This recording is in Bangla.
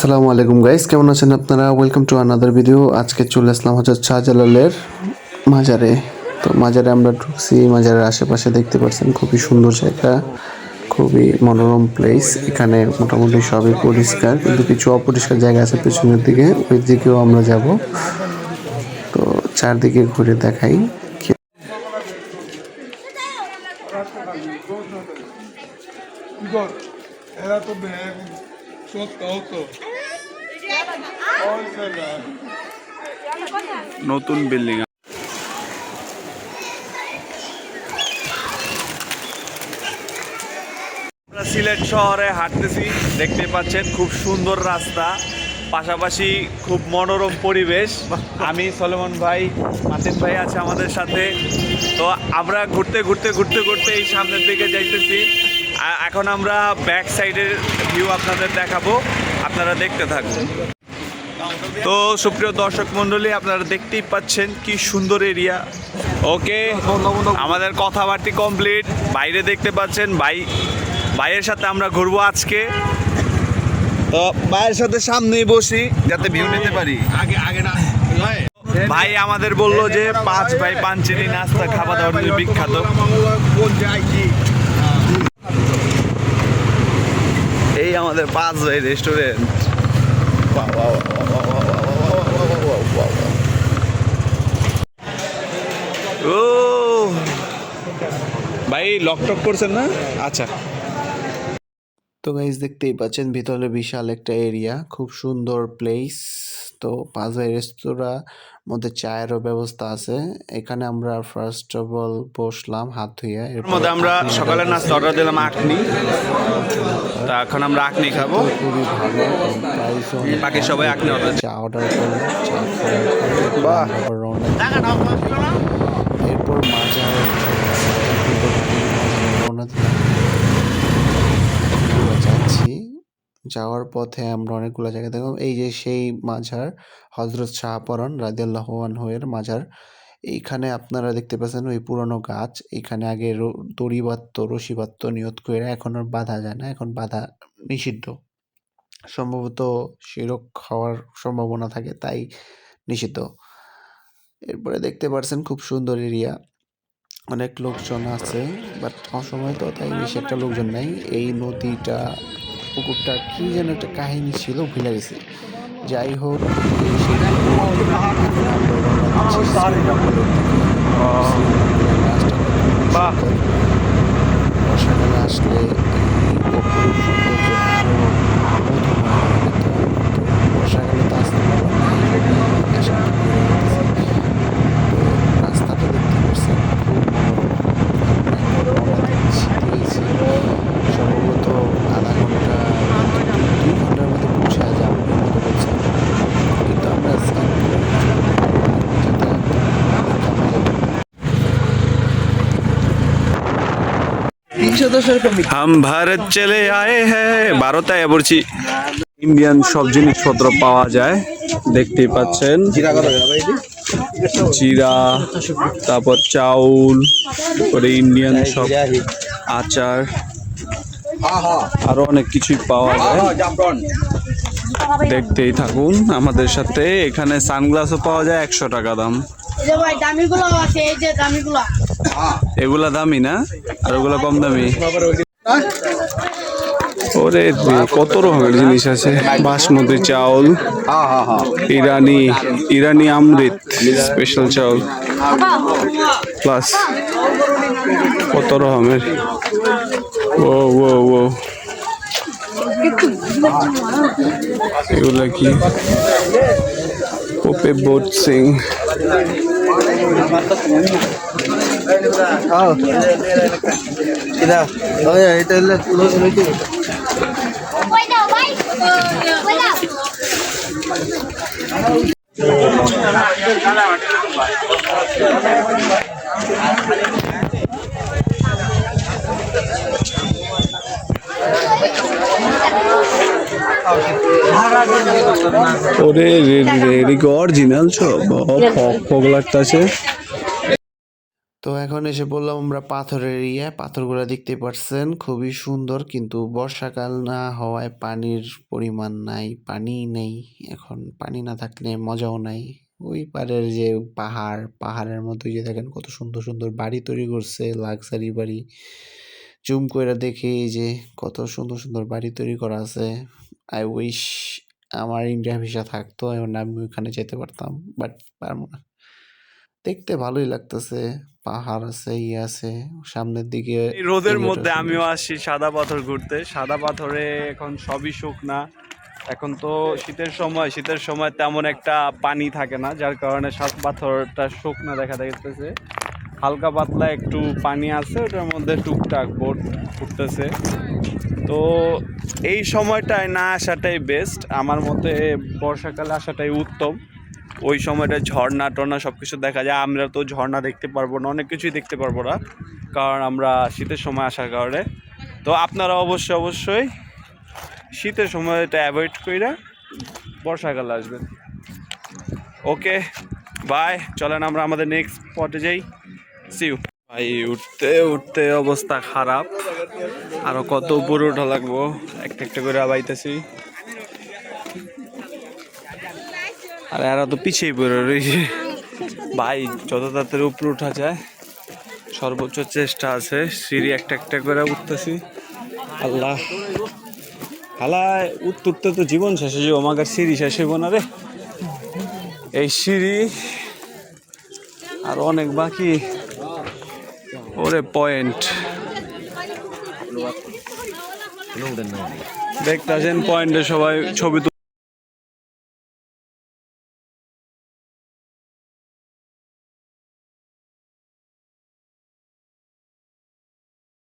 আসসালামু আলাইকুম গাইস, কেমন আছেন আপনারা? Welcome to another video. আজকে চলে আসলাম হজরত শাহজালালের মাজারে। তো মাজারে আমরা ঢুকছি। মাজারের আশেপাশে দেখতে পাচ্ছেন খুবই সুন্দর জায়গা, খুবই মনোরম প্লেস। এখানে মোটামুটি সবই পরিষ্কার, কিন্তু কিছু অপরিষ্কার জায়গা আছে পেছনের দিকে, ওই দিকেও আমরা যাব। তো চারদিকে ঘুরে দেখাই। নতুন বিল্ডিং। আমরা সিলেট শহরে হাঁটতেছি, দেখতে পাচ্ছেন খুব সুন্দর রাস্তা, পাশাপাশি খুব মনোরম পরিবেশ। আমি সলোমন ভাই, মাসিদ ভাই আছে আমাদের সাথে। তো আমরা ঘুরতে ঘুরতে ঘুরতে ঘুরতে এই সামনের দিকে যাইতেছি। এখন আমরা ব্যাক সাইডের ভিউ আপনাদের দেখাবো, আপনারা দেখতে থাকুন। তো সুপ্রিয় দর্শক মণ্ডলী, আপনারা দেখতেই পাচ্ছেন কি সুন্দর এরিয়া। ওকে, আমাদের কথাবার্তা কমপ্লিট। বাইরে দেখতে পাচ্ছেন ভাইয়ের সাথে আমরা ঘুরবো আজকে। তো ভাইয়ের সাথে সামনেই বসি যাতে ভিউ নিতে পারি। ভাই আমাদের বললো যে 5 ভাই পাঞ্চিনি নাস্তা খাওয়া দাওয়ার জন্য বিখ্যাত। এই আমাদের 5 ভাই রেস্টুরেন্ট। ও ভাই লকটক করছেন না? আচ্ছা। তো গাইজ দেখতেই পাচ্ছেন ভিতরে বিশাল একটা এরিয়া, খুব সুন্দর প্লেস। তো পাঁচভাই রেস্তোরাঁ মধ্যে চায়েরও ব্যবস্থা আছে। এখানে আমরা ফার্স্ট অফ অল বসলাম হাত ধুয়ে। এর মধ্যে আমরা সকালের নাস্তা অর্ডার দিলাম আখনি। তা এখন আমরা আখনি খাবো। খুবই ভালো, প্রাইসও বাকি সবাই আখনি অর্ডার। চা অর্ডার করলাম, চা খাওয়ার পর রওনা। এরপর মাজার রওনা দিলাম। যাচ্ছি, যাওয়ার পথে আমরা অনেকগুলো জায়গা দেখলাম। এই যে সেই মাজার হজরত শাহপরান রাদিয়াল্লাহু আনহু এর মাজার। এইখানে আপনারা দেখতে পাচ্ছেন ওই পুরনো গাছ। এখানে আগে দড়ি বাঁধতো, রশি বাঁধতো নিয়ত করে, এখন আর বাঁধা যায় না, এখন বাঁধা নিষিদ্ধ। সম্ভবত শিরক খাওয়ার সম্ভাবনা থাকে, তাই নিষিদ্ধ। এরপরে দেখতে পাচ্ছেন খুব সুন্দর এরিয়া, অনেক লোকজন আছে, বাট অসময় তো তাই বেশি একটা লোকজন নাই। এই নদীটা, পুকুরটা কি যেন একটা কাহিনী ছিল, ভুলে গেছি। যাই হোক, বর্ষাকালে আসলে অপরূপ সৌন্দর্য আরো মধুময় হয়ে যেত। বর্ষাকালে তো আসতে পারবো না, রাস্তাটা দেখতে পাচ্ছেন খুব সম্ভবত আধা ঘন্টা 2 ঘন্টার মধ্যে পৌঁছে যাবো মতো বলছে, কিন্তু আমরা हम भारत चले आए हैं, ভারতে পড়ছি। ইন্ডিয়ান সব জিনিসপত্র পাওয়া যায়, দেখতেই পাচ্ছেন। জিরা, তারপর চাউল, তারপরে ইন্ডিয়ান সব আচার, আরো অনেক কিছুই পাওয়া যায়। দেখতেই থাকুন আমাদের সাথে। এখানে সানগ্লাসও পাওয়া যায় 100 টাকা দাম। এগুলা দামি না, আর ওগুলা কম দামি। ওরে কত রকমের জিনিস আছে। বাসমতি চাউল, ইরানি অমৃত স্পেশাল চাউল, প্লাস কত রকমের। ও ও ও এগুলা কি? ওপে বোট সিং। ওরে রেডি অরিজিনাল সব ফক ফক লাগতেছে। তো এখন এসে বললাম আমরা পাথরের পাথরগুলো দেখতে পারছেন খুবই সুন্দর, কিন্তু বর্ষাকাল না হওয়ায় পানির পরিমাণ নাই, পানি নেই। এখন পানি না থাকলে মজাও নাই। ওই পারের যে পাহাড়ের মধ্যে যে দেখেন কত সুন্দর সুন্দর বাড়ি তৈরি করছে, লাক্সারি বাড়ি। জুম করে দেখি এই যে কত সুন্দর সুন্দর বাড়ি তৈরি করা আছে। আই উইশ আমার ইন্ডিয়া ভিসা থাকতো, এখন আমি ওইখানে যেতে পারতাম, বাট পারবো না। দেখতে ভালোই লাগতেছে, পাহাড় আছে, আছে সামনের দিকে। এই রোদের এরিয়াটা মধ্যে সুন্দর। আমিও আসছি সাদা পাথর ঘুরতে। সাদা পাথরে এখন সবই শুকনা। এখন তো শীতের সময় তেমন একটা পানি থাকে না, যার কারণে সাদা পাথরটা শুকনা দেখা যাইতেছে। হালকা পাতলা একটু পানি আছে, ওটার মধ্যে টুকটাক বোট উঠতেছে। তো এই সময়টায় না আসাটাই বেস্ট আমার মতে, বর্ষাকালে আসাটাই উত্তম। ওই সময়টা ঝর্ণা টর্ণা সব কিছু দেখা যায়। আমরা তো ঝর্ণা দেখতে পারবো না, অনেক কিছুই দেখতে পারবো না, কারণ আমরা শীতের সময় আসার কারণে। তো আপনারা অবশ্যই শীতের সময়টা অ্যাভয়েড করে বর্ষাকালে আসবেন। Okay, bye. চলেন আমরা আমাদের নেক্সট স্পটে যাই। See you. ভাই উঠতে উঠতে অবস্থা খারাপ, আরো কত উপরে ওঠা লাগবো, একটা একটা করে আবাইতেছি। আর এরা তো পিছিয়ে পড়ে রয়েছে। ভাই যত তাড়াতাড়ি উপরে উঠা যায় সর্বোচ্চ চেষ্টা আছে। সিঁড়ি একটা একটা করে উঠতেছি। আল্লাহ, হালায় উঠতে তো জীবন শেষ হয়ে যাবো, আমার সিঁড়ি শেষ হইব না রে। এই সিঁড়ি আর অনেক বাকি। ওরে পয়েন্ট দেখতে আসেন, পয়েন্টে সবাই ছবি